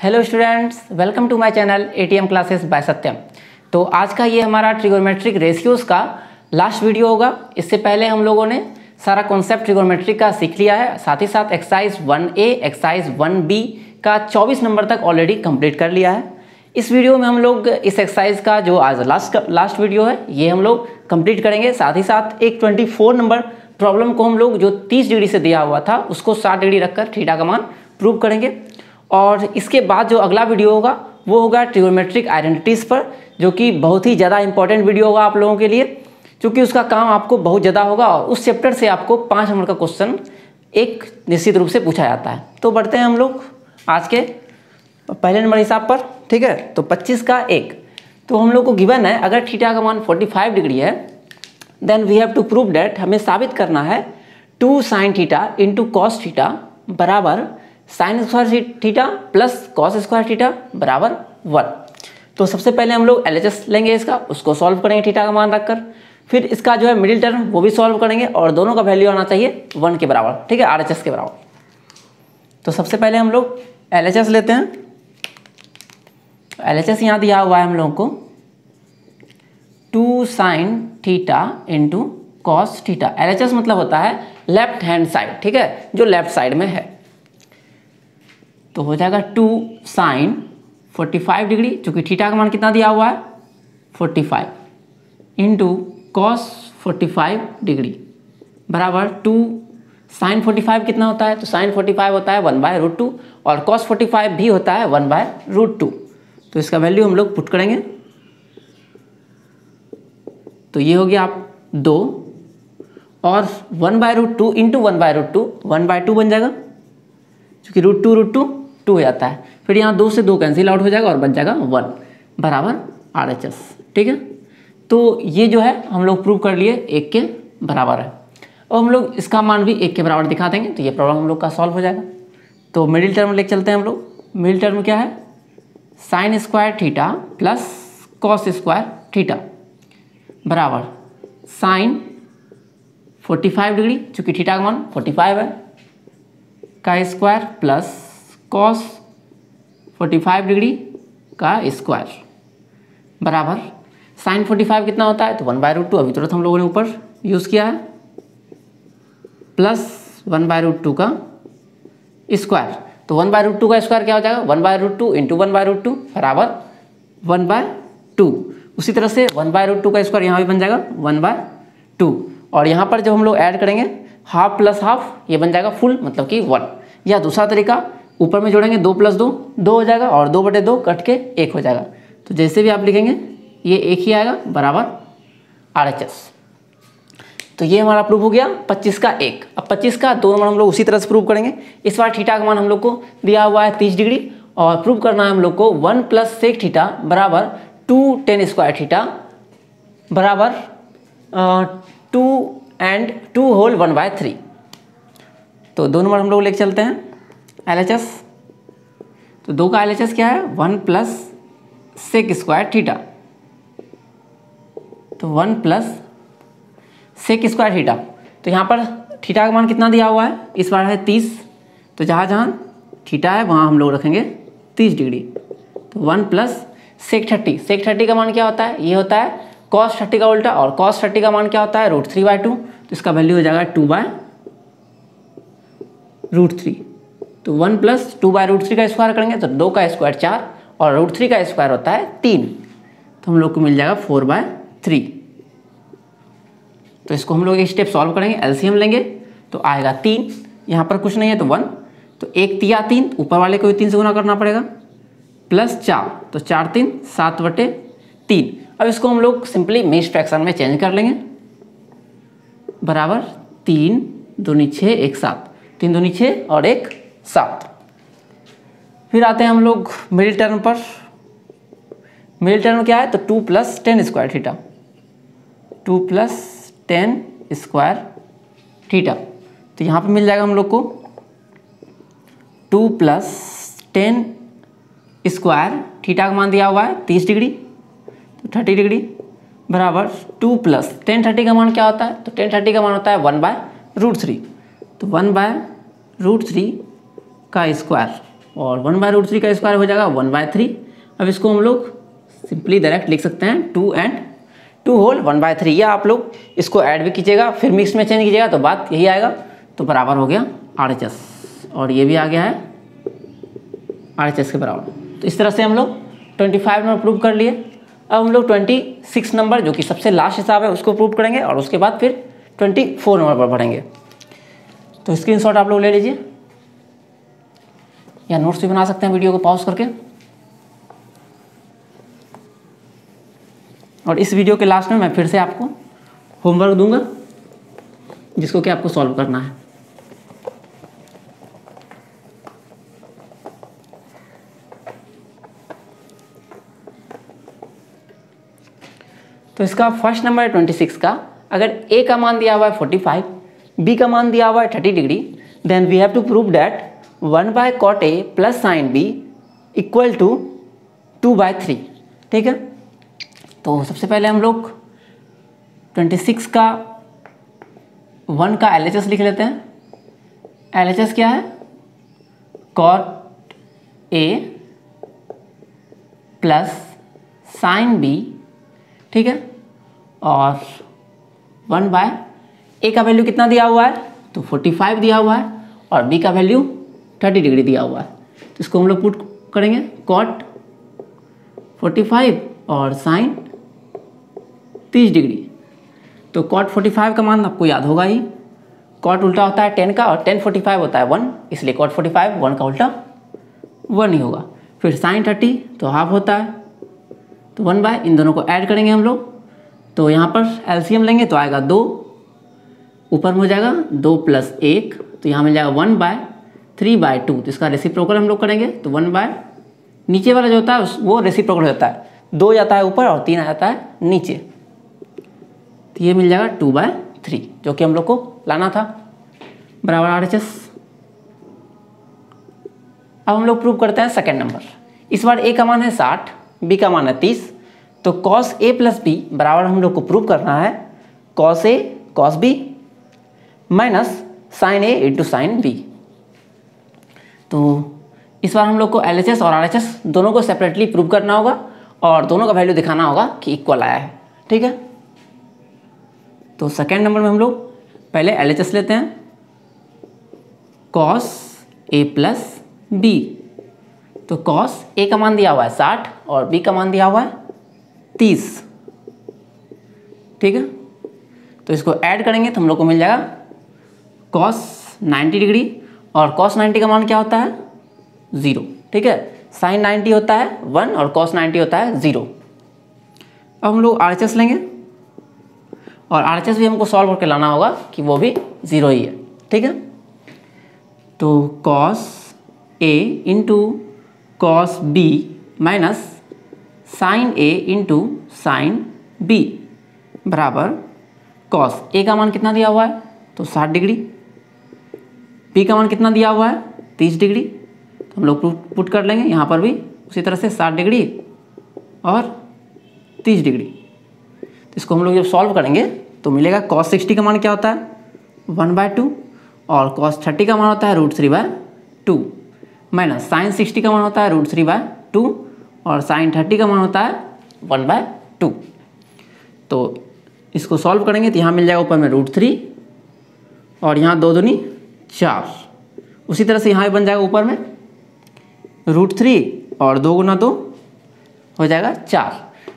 Hello students, welcome to my channel ATM classes by Satyam. तो आज का ये हमारा ट्रिगोनोमेट्रिक रेशियोज का लास्ट वीडियो होगा। इससे पहले हम लोगों ने सारा कॉन्सेप्ट ट्रिगोनोमेट्रिक का सीख लिया है, साथ ही साथ एक्सरसाइज 1A एक्सरसाइज 1B का 24 नंबर तक ऑलरेडी कंप्लीट कर लिया है। इस वीडियो में हम लोग इस एक्सरसाइज का जो आज लास्ट वीडियो है ये हम लोग कंप्लीट करेंगे। साथ ही साथ एक 24 नंबर प्रॉब्लम को हम लोग जो 30 डिग्री से दिया हुआ था उसको 60 डिग्री रखकर थीटा का मान प्रूव करेंगे। और इसके बाद जो अगला वीडियो होगा वो होगा ट्रिगोनोमेट्रिक आइडेंटिटीज़ पर, जो कि बहुत ही ज़्यादा इंपॉर्टेंट वीडियो होगा आप लोगों के लिए, क्योंकि उसका काम आपको बहुत ज़्यादा होगा और उस चैप्टर से आपको 5 नंबर का क्वेश्चन एक निश्चित रूप से पूछा जाता है। तो बढ़ते हैं हम लोग आज के पहले नंबर हिसाब पर। ठीक है, तो 25 का 1 तो हम लोग को गिवन है, अगर थीटा का मान 45 डिग्री है then we have to prove that, हमें साबित करना है 2 sine theta into cos theta बराबर sine square theta plus cos square theta बराबर 1। तो सबसे पहले हम लोग LHS लेंगे इसका, उसको सॉल्व करेंगे थीटा का मान रखकर। फिर इसका जो है मिडिल टर्म वो भी सॉल्व करेंगे और दोनों का वैल्यू आना चाहिए 1 के बराबर, ठीक है, RHS के बराबर। तो सबसे पहले हम लोग LHS लेते हैं। LHS यहाँ दिया हुआ है हम लोगों को 2 sine theta into cos theta. LHS मतलब होता है लेफ्ट हैंड साइड, ठीक है, जो लेफ्ट साइड में है। तो हो जाएगा 2 साइन 45 डिग्री, चूँकि थीटा का मान कितना दिया हुआ है 45 इंटू कॉस 45 डिग्री बराबर 2 साइन 45 कितना होता है, तो साइन 45 होता है 1/√2 और कॉस 45 भी होता है 1/√2। तो इसका वैल्यू हम लोग पुट करेंगे। तो ये हो गया आप 2 और 1/√2 इंटू 1/√2 1/2 बन जाएगा, क्योंकि √2 2 हो जाता है। फिर यहाँ 2 से 2 कैंसिल आउट हो जाएगा और बच जाएगा 1 बराबर RHS। ठीक है, तो ये जो है हम लोग प्रूव कर लिए 1 के बराबर है। और हम लोग इसका मान भी 1 के बराबर दिखा देंगे, तो ये प्रॉब्लम हम लोग का सॉल्व हो जाएगा। तो मिडिल टर्म लेके चलते हैं हम लोग। मिडिल टर्म क्या है, sign square theta plus cos square theta बराबर साइन 45 डिग्री, चूँकि थीटा का मान 45 है, का स्क्वायर प्लस कॉस 45 डिग्री का स्क्वायर बराबर साइन 45 कितना होता है, तो 1/√2 अभी तुरंत हम लोगों ने ऊपर यूज़ किया है, प्लस 1/√2 का स्क्वायर। तो 1/√2 का स्क्वायर क्या हो जाएगा, 1/√2 इंटू 1/√2 बराबर 1/2। उसी तरह से 1/√2 का स्क्वायर यहाँ भी बन जाएगा 1/2। और यहाँ पर जब हम लोग ऐड करेंगे हाफ प्लस हाफ ये बन जाएगा फुल, मतलब कि 1। या दूसरा तरीका ऊपर में जोड़ेंगे 2 + 2 2 हो जाएगा और 2/2 कट के 1 हो जाएगा। तो जैसे भी आप लिखेंगे ये 1 ही आएगा बराबर RHS। तो ये हमारा प्रूफ हो गया 25 का 1। अब 25 का 2 नंबर हम लोग उसी तरह से प्रूव करेंगे। इस बार थीटा का मान हम लोग को दिया हुआ है 30 डिग्री और प्रूव करना है हम लोग को 1 + sec थीटा बराबर 2 tan स्क्वायर थीटा बराबर 2 and 2 होल 1/3। तो 2 नंबर हम लोग लेके चलते हैं LHS। तो 2 का LHS क्या है, 1 + sec स्क्वायर थीटा। तो 1 + sec स्क्वायर थीटा। तो यहाँ पर थीटा का मान कितना दिया हुआ है, इस बार है 30। तो जहाँ जहाँ थीटा है वहाँ हम लोग रखेंगे 30 डिग्री। तो 1 + sec 30। sec 30 का मान क्या होता है, ये होता है cos 30 का उल्टा, और cos 30 का मान क्या होता है √3/2। तो इसका वैल्यू हो जाएगा 2/√3। तो 1 + 2/√3 का स्क्वायर करेंगे तो 2 का स्क्वायर 4 और √3 का स्क्वायर होता है 3। तो हम लोग को मिल जाएगा 4/3। तो इसको हम लोग एक स्टेप सॉल्व करेंगे, LCM लेंगे तो आएगा 3, यहाँ पर कुछ नहीं है तो 1, तो 1 तिया 3, ऊपर वाले को भी 3 से गुना करना पड़ेगा, प्लस 4, तो 4 3 7/3। अब इसको हम लोग सिंपली मिक्स्ड फ्रैक्शन में चेंज कर लेंगे बराबर 3 दूनी 6 1 7, 3 दूनी 6 और 1 7। फिर आते हैं हम लोग मिडिल टर्म पर। मिडिल टर्म क्या है, तो 2 + tan square theta, 2 + tan square theta. तो यहाँ पे मिल जाएगा हम लोग को 2 + tan स्क्वायर थीटा का मान दिया हुआ है 30 डिग्री, तो 30 डिग्री बराबर 2 + tan 30 का मान क्या होता है, तो tan 30 का मान होता है 1/√3। तो 1/√3 का स्क्वायर और 1/√3 का स्क्वायर हो जाएगा 1/3। अब इसको हम लोग सिंपली डायरेक्ट लिख सकते हैं 2 and 2 होल 1/3, या आप लोग इसको ऐड भी कीजिएगा फिर मिक्स में चेंज कीजिएगा तो बात यही आएगा। तो बराबर हो गया RHS, और ये भी आ गया है RHS के बराबर। तो इस तरह से हम लोग 25 नंबर प्रूव कर लिए। अब हम लोग 26 नंबर जो कि सबसे लास्ट हिसाब है उसको प्रूव करेंगे, और उसके बाद फिर 24 नंबर पर बढ़ेंगे। तो स्क्रीनशॉट आप लोग ले लीजिए, या नोट्स भी बना सकते हैं वीडियो को पॉज करके। और इस वीडियो के लास्ट में मैं फिर से आपको होमवर्क दूंगा जिसको कि आपको सॉल्व करना है। तो इसका फर्स्ट नंबर है 26 का। अगर ए का मान दिया हुआ है 45, बी का मान दिया हुआ है 30 degree, then we have to prove that 1/cot A plus sine B equal to 2/3। ठीक है, तो सबसे पहले हम लोग 26 का 1 का LHS लिख लेते हैं। LHS क्या है? cot A plus sine B, ठीक है, और 1/A का वैल्यू कितना दिया हुआ है? तो 45 दिया हुआ है, और B का वैल्यू 30 डिग्री दिया हुआ है। तो इसको हम लोग पुट करेंगे cot 45 और साइन 30 डिग्री। तो cot 45 का मान आपको याद होगा ही, cot उल्टा होता है 10 का, और 10 45 होता है 1, इसलिए cot 45 1 का उल्टा 1 ही होगा। फिर साइन 30 तो हाफ होता है, तो 1/, इन दोनों को ऐड करेंगे हम लोग। तो यहाँ पर एलसीएम लेंगे तो आएगा 2, ऊपर में हो जाएगा 2 + 1, तो यहाँ मिल जाएगा 1/3/2। तो इसका रेसिप्रोकल हम लोग करेंगे, तो 1/, नीचे वाला जो होता है वो रेसिप्रोकल हो जाता है, 2 जाता है ऊपर और 3 आ जाता है नीचे। तो ये मिल जाएगा 2/3 जो कि हम लोग को लाना था, बराबर RHS। अब हम लोग प्रूव करते हैं सेकेंड नंबर। इस बार ए का मान है 60, बी का मान है 30। तो cos A + B बराबर हम लोग को प्रूव करना है cos A cos B minus sine A into sine B। तो इस बार हम लोग को LHS और RHS दोनों को सेपरेटली प्रूव करना होगा, और दोनों का वैल्यू दिखाना होगा कि इक्वल आया है। ठीक है, तो सेकेंड नंबर में हम लोग पहले LHS लेते हैं, cos A + B। तो cos A का मान दिया हुआ है 60 और B का मान दिया हुआ है 30। ठीक है, तो इसको ऐड करेंगे तो हम लोग को मिल जाएगा cos 90 डिग्री, और cos 90 का मान क्या होता है? 0। ठीक है, sin 90 होता है 1 और cos 90 होता है 0। अब हम लोग RHS लेंगे, और RHS भी हमको सॉल्व करके लाना होगा कि वो भी 0 ही है। ठीक है, तो cos A into cos B minus sine A into sine B बराबर cos A का मान कितना दिया हुआ है? तो 60 डिग्री। B का मान कितना दिया हुआ है? 30 डिग्री। तो हम लोग पुट कर लेंगे यहाँ पर भी उसी तरह से 60 डिग्री और 30 डिग्री। तो इसको हम लोग जब सॉल्व करेंगे तो मिलेगा cos 60 का मान क्या होता है? 1/2, और cos 30 का मान होता है √3/2 माइनस साइन 60 का मान होता है √3/2, और साइन 30 का मान होता है 1/2। तो इसको सॉल्व करेंगे तो यहाँ मिल जाएगा ऊपर में √3, और यहाँ 2 दूनी 4। उसी तरह से यहाँ भी बन जाएगा ऊपर में √3 और 2 × 2 हो जाएगा 4।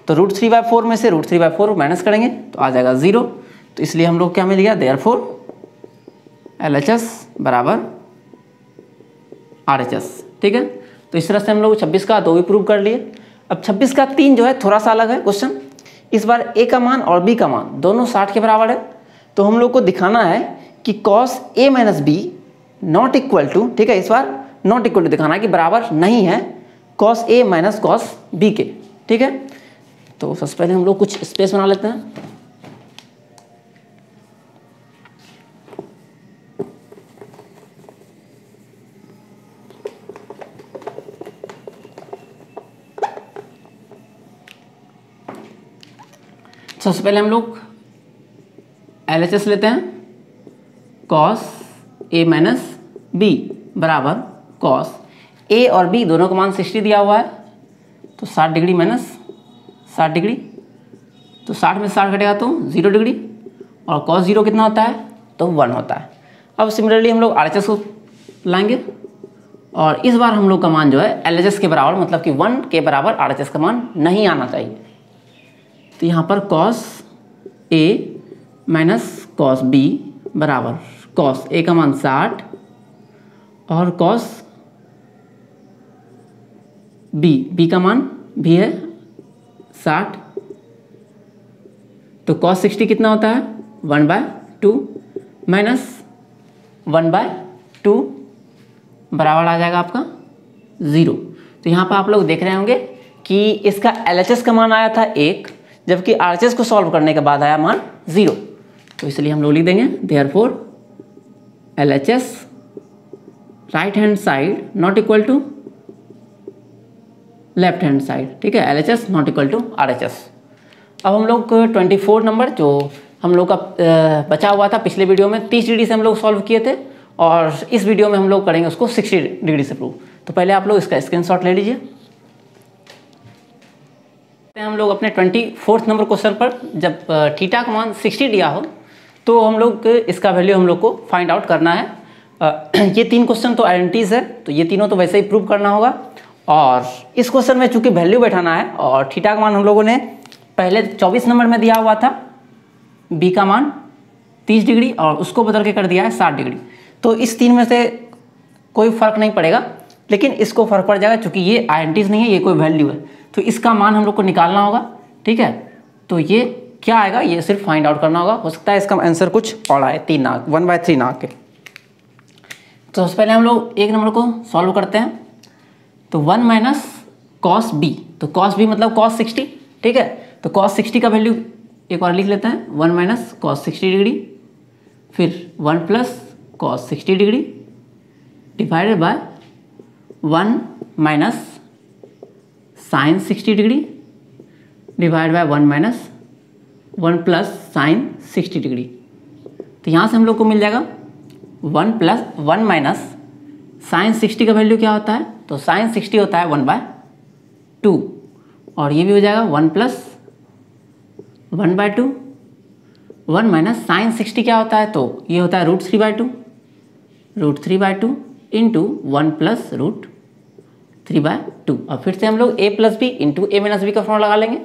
तो √3/4 में से √3/4 माइनस करेंगे तो आ जाएगा 0। तो इसलिए हम लोग क्या मिल गया? देयरफॉर LHS बराबर RHS। ठीक है, तो इस तरह से हम लोग 26 का 2 भी प्रूव कर लिए। अब 26 का 3 जो है थोड़ा सा अलग है क्वेश्चन। इस बार A का मान और B का मान दोनों 60 के बराबर है। तो हम लोग को दिखाना है कि cos A - B not equal to, ठीक है, इस बार नॉट इक्वल टू दिखाना है कि बराबर नहीं है cos A - cos B के। ठीक है, तो सबसे पहले हम लोग कुछ स्पेस बना लेते हैं। सबसे पहले हम लोग LHS लेते हैं, cos A - B बराबर cos ए और बी दोनों का मान 60 दिया हुआ है, तो 60 डिग्री माइनस 60 डिग्री, तो 60 में 60 घटेगा तो 0 डिग्री, और cos 0 कितना होता है, तो 1 होता है। अब सिमिलरली हम लोग RHS को लाएंगे, और इस बार हम लोग का मान जो है LHS के बराबर, मतलब कि 1 के बराबर RHS का मान नहीं आना चाहिए। तो यहाँ पर cos A minus cos B बराबर cos A का मान 60 और cos B का मान भी है 60, तो cos 60 कितना होता है 1/2 माइनस 1/2 बराबर आ जाएगा आपका 0। तो यहाँ पर आप लोग देख रहे होंगे कि इसका LHS का मान आया था 1, जबकि RHS को सॉल्व करने के बाद आया मान 0। तो इसलिए हम लोग लिख देंगे therefore LHS right hand side not equal to left hand side. ठीक है, LHS not equal to RHS। अब हम लोग 24 नंबर जो हम लोग का बचा हुआ था पिछले वीडियो में 30 डिग्री से हम लोग सॉल्व किए थे, और इस वीडियो में हम लोग करेंगे उसको 60 डिग्री से प्रूव। तो पहले आप लोग इसका स्क्रीनशॉट ले लीजिए। हम लोग अपने 24 नंबर क्वेश्चन पर जब थीटा का मान 60 दिया हो तो हम लोग इसका वैल्यू हम लोग को फाइंड आउट करना है। ये 3 क्वेश्चन तो आइडेंटिटीज है, तो ये तीनों तो वैसे ही प्रूव करना होगा, और इस क्वेश्चन में चूंकि वैल्यू बैठाना है, और थीटा का मान हम लोगों ने पहले 24 नंबर में दिया हुआ था, बी का मान 30 डिग्री और उसको बदल के कर दिया है 60 डिग्री। तो इस 3 में से कोई फर्क नहीं पड़ेगा, लेकिन इसको फर्क पड़ जाएगा चूंकि ये आइडेंटिटीज नहीं है, ये कोई वैल्यू है, तो इसका मान हम लोग को निकालना होगा। ठीक है, तो ये क्या आएगा ये सिर्फ फाइंड आउट करना होगा। हो सकता है इसका आंसर कुछ और आए 1/3 ना आके। तो सबसे पहले हम लोग एक नंबर को सॉल्व करते हैं। तो 1 माइनस cos B, तो cos B मतलब cos 60। ठीक है, तो cos 60 का वैल्यू एक बार लिख लेते हैं, 1 माइनस cos 60 डिग्री, फिर 1 plus cos 60 degree divided by 1 minus sine 60 degree divide by 1 minus 1 plus sine 60 degree. तो यहाँ से हम लोग को मिल जाएगा 1 माइनस साइन 60 का वैल्यू क्या होता है, तो साइन 60 होता है 1/2, और ये भी हो जाएगा 1 प्लस 1/2। 1 माइनस साइन 60 क्या होता है, तो ये होता है √3/2 इंटू 1 प्लस √3/2। और फिर से हम लोग a plus B into A minus B का फॉर्मूला लगा लेंगे।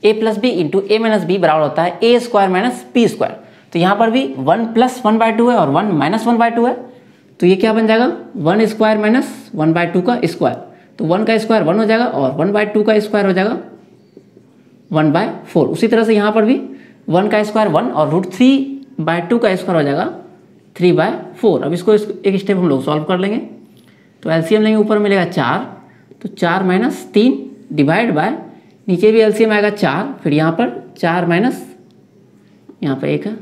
a plus B into A minus B बराबर होता है a square minus b square. तो यहाँ पर भी 1 प्लस 1/2 है और 1 माइनस 1/2 है, तो ये क्या बन जाएगा 1 स्क्वायर माइनस 1/2 का स्क्वायर। तो 1 का स्क्वायर 1 हो जाएगा और 1/2 का स्क्वायर हो जाएगा 1/4। उसी तरह से यहाँ पर भी 1 का स्क्वायर 1 और √3/2 का स्क्वायर हो जाएगा 3/4। अब इसको एक स्टेप हम लोग सॉल्व कर लेंगे। तो एलसीएम लेंगे, ऊपर मिलेगा 4, तो 4 माइनस 3 डिवाइड बाय, नीचे भी एलसीएम आएगा 4, फिर यहाँ पर 4 माइनस यहाँ पर 1 है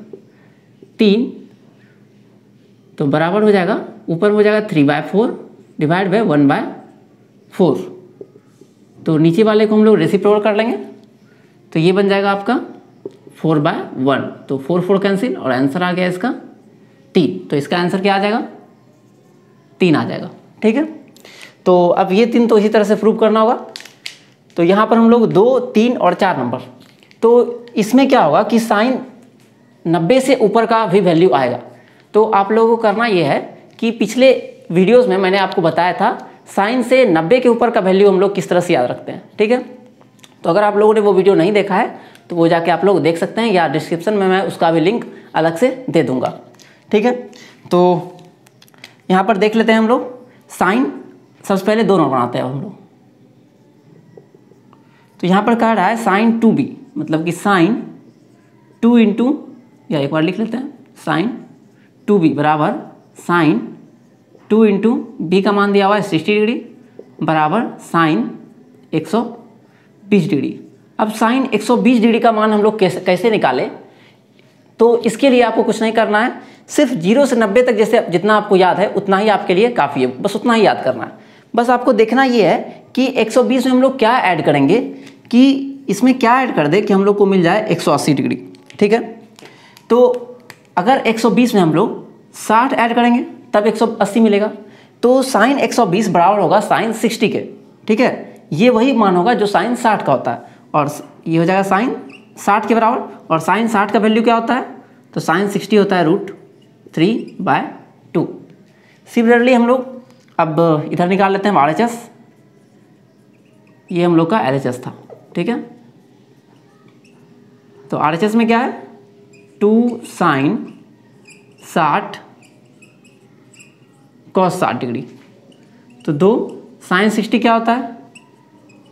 3, तो बराबर हो जाएगा, ऊपर हो जाएगा 3/4 डिवाइड बाय 1/4। तो नीचे वाले को हम लोग रेसिप्रोकल कर लेंगे, तो ये बन जाएगा आपका 4/1। तो 4 कैंसिल और आंसर आ गया इसका 3। तो इसका आंसर क्या आ जाएगा 3 आ जाएगा। ठीक है, तो अब ये 3 तो इसी तरह से प्रूव करना होगा। तो यहाँ पर हम लोग 2, 3 और 4 नंबर, तो इसमें क्या होगा कि साइन 90 से ऊपर का भी वैल्यू आएगा। तो आप लोगों को करना ये है कि पिछले वीडियोस में मैंने आपको बताया था साइन से 90 के ऊपर का वैल्यू हम लोग किस तरह से याद रखते हैं। ठीक है, तो अगर आप लोगों ने वो वीडियो नहीं देखा है तो वो जाके आप लोग देख सकते हैं, या डिस्क्रिप्शन में मैं उसका भी लिंक अलग से दे दूंगा। ठीक है, तो यहाँ पर देख लेते हैं हम लोग साइन। सबसे पहले 2 नंबर बनाते हैं हम लोग। तो यहाँ पर कह रहा है साइन 2b, मतलब कि साइन 2 इंटू, या एक बार लिख लेते हैं साइन 2b बराबर साइन 2 इंटू बी का मान दिया हुआ है 60 डिग्री बराबर साइन 120 डिग्री। अब साइन 120 डिग्री का मान हम लोग कैसे निकालें, तो इसके लिए आपको कुछ नहीं करना है, सिर्फ 0 से 90 तक जैसे जितना आपको याद है उतना ही आपके लिए काफ़ी है, बस उतना ही याद करना है। बस आपको देखना ये है कि 120 में हम लोग क्या ऐड करेंगे, कि इसमें क्या ऐड कर दे कि हम लोग को मिल जाए 180 डिग्री। ठीक है, तो अगर 120 में हम लोग 60 ऐड करेंगे तब 180 मिलेगा, तो साइन 120 बराबर होगा साइन 60 के, ठीक है। ये वही मान होगा जो साइन 60 का होता है, और ये हो जाएगा साइन 60 के बराबर, और साइन 60 का वैल्यू क्या होता है, तो साइन 60 होता है √3/2। सिमिलरली हम लोग अब इधर निकाल लेते हैं RHS। ये हम लोग का LHS था, ठीक है। तो RHS में क्या है, 2 साइन 60 cos 60 डिग्री। तो 2 साइन 60 क्या होता है,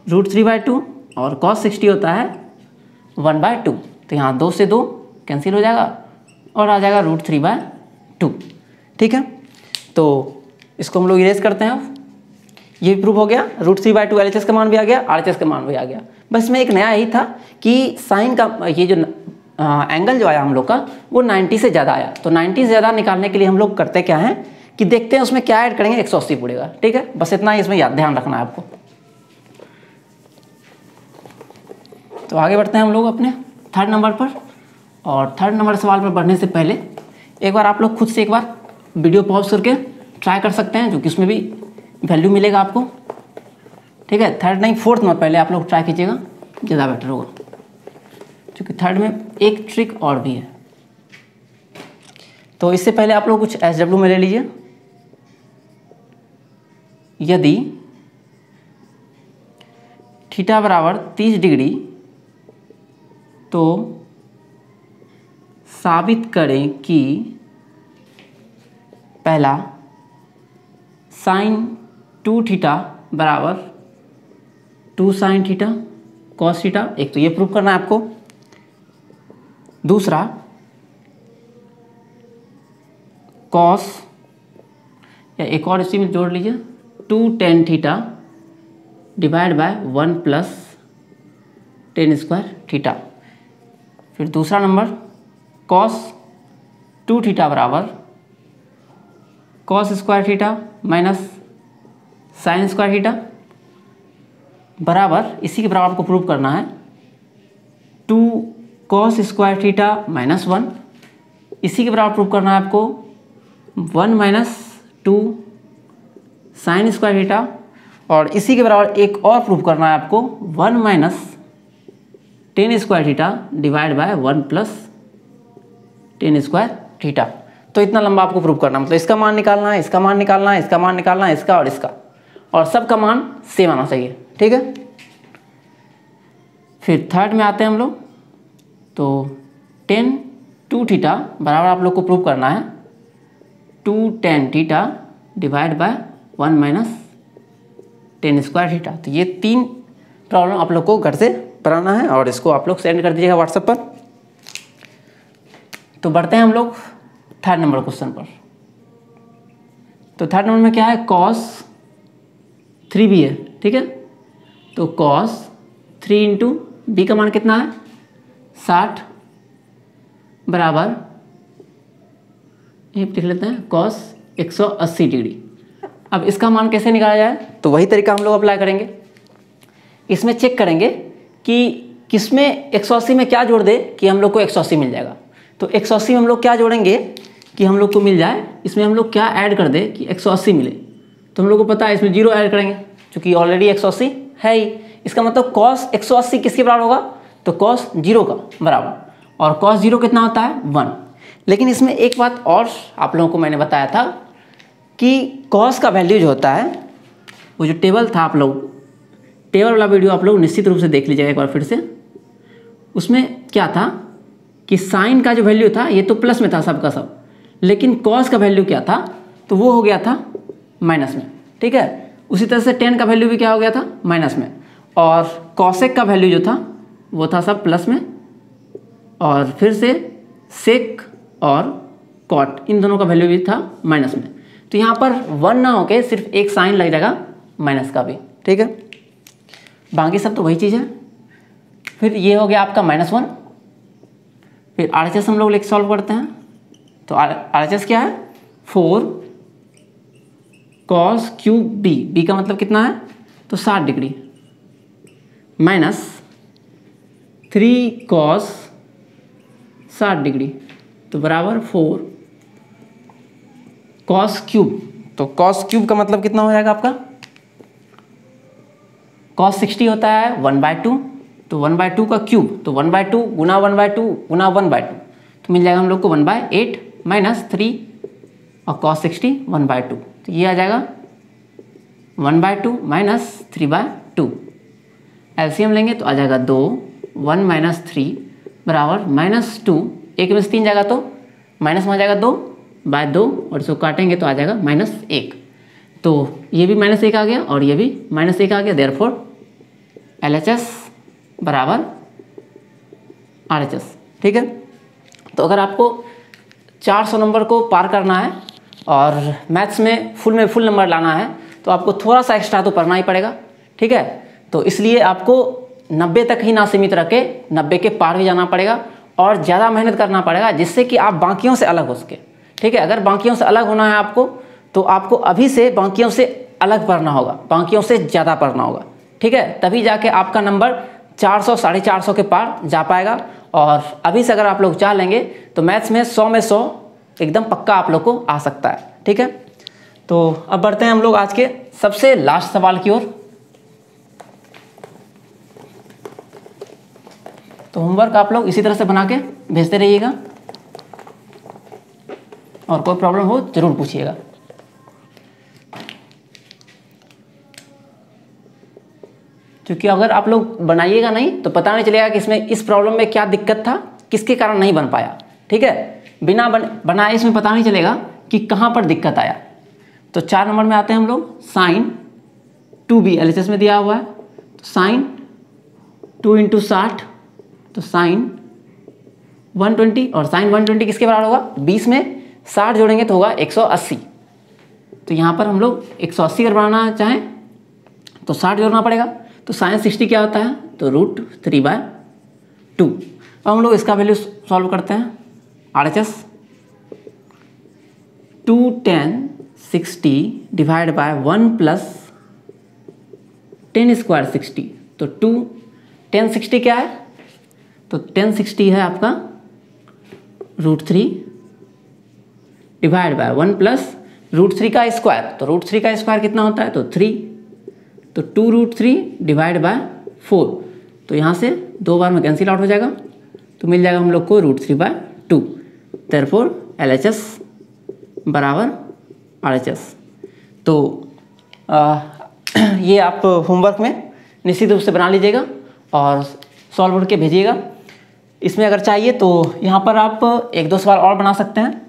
√3/2, और cos 60 होता है 1/2। तो यहाँ 2 से 2 कैंसिल हो जाएगा और आ जाएगा √3/2, ठीक है। तो इसको हम लोग इरेज करते हैं। ये भी प्रूव हो गया, √3/2 LHS का मान भी आ गया, RHS का मान भी आ गया। बस में एक नया यही था कि साइन का ये जो एंगल जो आया हम लोग का वो 90 से ज़्यादा आया। तो 90 से ज़्यादा निकालने के लिए हम लोग करते क्या हैं कि देखते हैं उसमें क्या ऐड करेंगे, 180 पड़ेगा, ठीक है। बस इतना ही इसमें ध्यान रखना है आपको। तो आगे बढ़ते हैं हम लोग अपने थर्ड नंबर पर। और थर्ड नंबर सवाल पर बढ़ने से पहले एक बार आप लोग खुद से एक बार वीडियो पॉज करके ट्राई कर सकते हैं, जो कि उसमें भी वैल्यू मिलेगा आपको, ठीक है। थर्ड नहीं, फोर्थ नंबर पहले आप लोग ट्राई कीजिएगा, ज़्यादा बेटर होगा, क्योंकि थर्ड में एक ट्रिक और भी है। तो इससे पहले आप लोग कुछ SW में ले लीजिए। यदि थीटा बराबर 30 डिग्री, तो साबित करें कि पहला साइन 2 थीटा बराबर 2 साइन थीटा कॉस थीटा, एक तो ये प्रूव करना है आपको। दूसरा कॉस, या एक और इसी में जोड़ लीजिए, 2 tan theta divide by 1 + tan square theta. फिर दूसरा नंबर कॉस 2 थीटा बराबर cos square theta minus sign square theta बराबर, इसी के बराबर आपको प्रूव करना है 2 कॉस स्क्वायर थीटा -1। इसी के बराबर प्रूव करना है आपको 1 - 2 साइन स्क्वायर थीटा, और इसी के बराबर एक और प्रूव करना है आपको 1 - tan square theta divide by 1 + tan square theta. तो इतना लंबा आपको प्रूव करना, मतलब इसका मान निकालना है, इसका मान निकालना है, इसका मान निकालना है, इसका और इसका, और सबका मान सेम आना चाहिए, ठीक है। फिर थर्ड में आते हैं हम लोग। तो tan 2 थीटा बराबर आप लोग को प्रूव करना है 2 tan theta divide by 1 - tan square theta. तो ये 3 प्रॉब्लम आप लोग को घर से बनाना है, और इसको आप लोग सेंड कर दीजिएगा व्हाट्सएप पर। तो बढ़ते हैं हम लोग थर्ड नंबर क्वेश्चन पर। तो थर्ड नंबर में क्या है, cos 3b है, ठीक है। तो cos 3 × b का मान कितना है, 60 बराबर, ये लिख लेते हैं cos 180 डिग्री। अब इसका मान कैसे निकाला जाए, तो वही तरीका हम लोग अप्लाई करेंगे। इसमें चेक करेंगे कि किसमें 180 में क्या जोड़ दे कि हम लोग को 180 मिल जाएगा। तो 180 में हम लोग क्या जोड़ेंगे कि हम लोग को मिल जाए, इसमें हम लोग क्या ऐड कर दे कि 180 मिले। तो हम लोग को पता है इसमें 0 ऐड करेंगे, क्योंकि ऑलरेडी 180 है ही। इसका मतलब cos 180 किसके बराबर होगा, तो cos 0 का बराबर, और cos 0 कितना होता है, 1। लेकिन इसमें एक बात और आप लोगों को मैंने बताया था कि cos का वैल्यू जो होता है, वो जो टेबल था, आप लोग टेबल वाला वीडियो आप लोग निश्चित रूप से देख लीजिएगा एक बार फिर से। उसमें क्या था कि साइन का जो वैल्यू था ये तो प्लस में था सबका सब, लेकिन cos का वैल्यू क्या था, तो वो हो गया था माइनस में, ठीक है। उसी तरह से tan का वैल्यू भी क्या हो गया था, माइनस में, और cosec का वैल्यू जो था वो था सब प्लस में, और फिर से sec और cot इन दोनों का वैल्यू भी था माइनस में। तो यहाँ पर 1 ना होके सिर्फ एक साइन लग जाएगा माइनस का भी, ठीक है। बाकी सब तो वही चीज़ है। फिर ये हो गया आपका -1। फिर RHS हम लोग लेके सॉल्व करते हैं। तो RHS क्या है, 4 cos क्यूब b का मतलब कितना है, तो 60 डिग्री, माइनस 3 cos 60 डिग्री, तो बराबर 4 cos क्यूब तो कॉस क्यूब का मतलब कितना हो जाएगा आपका, कॉस 60 होता है 1/2, तो 1/2 का क्यूब, तो 1/2 गुना 1/2 गुना 1/2, तो मिल जाएगा हम लोग को 1/8 माइनस 3 और कॉस 60 1/2, तो ये आ जाएगा 1/2 माइनस 3/2। एलसीएम लेंगे तो आ जाएगा 2, 1 माइनस 3 बराबर -2, एक में से 3 जाएगा तो माइनस में आ जाएगा 2/2 और इसको काटेंगे तो आ जाएगा -1, तो ये भी -1 आ गया और ये भी -1 आ गया, देयरफॉर LHS बराबर RHS। ठीक है, तो अगर आपको 400 नंबर को पार करना है और मैथ्स में फुल नंबर लाना है तो आपको थोड़ा सा एक्स्ट्रा तो पढ़ना ही पड़ेगा। ठीक है, तो इसलिए आपको 90 तक ही ना सीमित रख के 90 के पार भी जाना पड़ेगा और ज़्यादा मेहनत करना पड़ेगा, जिससे कि आप बाकियों से अलग हो सके। ठीक है, अगर बाकियों से अलग होना है आपको तो आपको अभी से बाकियों से अलग पढ़ना होगा, बाकियों से ज़्यादा पढ़ना होगा। ठीक है, तभी जाके आपका नंबर 400 450 के पार जा पाएगा। और अभी से अगर आप लोग चाह लेंगे तो मैथ्स में 100 में 100 एकदम पक्का आप लोग को आ सकता है। ठीक है, तो अब बढ़ते हैं हम लोग आज के सबसे लास्ट सवाल की ओर। तो होमवर्क आप लोग इसी तरह से बना के भेजते रहिएगा और कोई प्रॉब्लम हो जरूर पूछिएगा। क्योंकि अगर आप लोग बनाइएगा नहीं तो पता नहीं चलेगा कि इसमें इस प्रॉब्लम में क्या दिक्कत था, किसके कारण नहीं बन पाया। ठीक है, बिना बनाए इसमें पता नहीं चलेगा कि कहाँ पर दिक्कत आया। तो 4 नंबर में आते हैं हम लोग, साइन 2b LHS में दिया हुआ है, तो साइन 2 × 60, तो साइन 120 और साइन 120 किसके बराबर होगा, 20 में 60 जोड़ेंगे तो होगा 180। तो यहाँ पर हम लोग 180 अगर बनाना चाहें तो 60 जोड़ना पड़ेगा। तो साइन 60 क्या होता है, तो √3/2। अब हम लोग इसका वैल्यू सॉल्व करते हैं। RHS 2tan 60 divide by 1 + tan² 60, तो 2tan 60 क्या है, तो tan 60 है आपका √3 डिवाइड बाय 1 + √3 का स्क्वायर, तो √3 का स्क्वायर कितना होता है, तो 3, तो 2√3 डिवाइड बाय 4, तो यहाँ से 2 बार में कैंसिल आउट हो जाएगा, तो मिल जाएगा हम लोग को √3/2। देयरफॉर LHS बराबर RHS। तो ये आप होमवर्क में निश्चित रूप से बना लीजिएगा और सॉल्व करके भेजिएगा। इसमें अगर चाहिए तो यहाँ पर आप 1-2 सवाल और बना सकते हैं।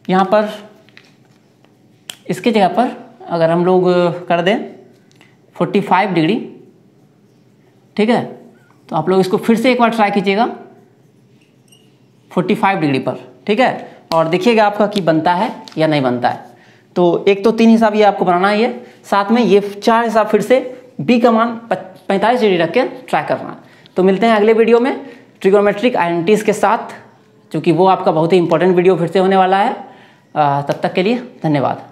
यहाँ पर इसके जगह पर अगर हम लोग कर दें 45 डिग्री, ठीक है, तो आप लोग इसको फिर से एक बार ट्राई कीजिएगा 45 डिग्री पर। ठीक है, और देखिएगा आपका कि बनता है या नहीं बनता है। तो एक तो 3 हिसाब ये आपको बनाना ही है, साथ में ये 4 हिसाब फिर से b का मान 45 डिग्री रख के ट्राई करना है। तो मिलते हैं अगले वीडियो में ट्रिगोनोमेट्रिक आइडेंटिटीज़ के साथ, क्योंकि वो आपका बहुत ही इंपॉर्टेंट वीडियो फिर से होने वाला है। तब तक के लिए धन्यवाद।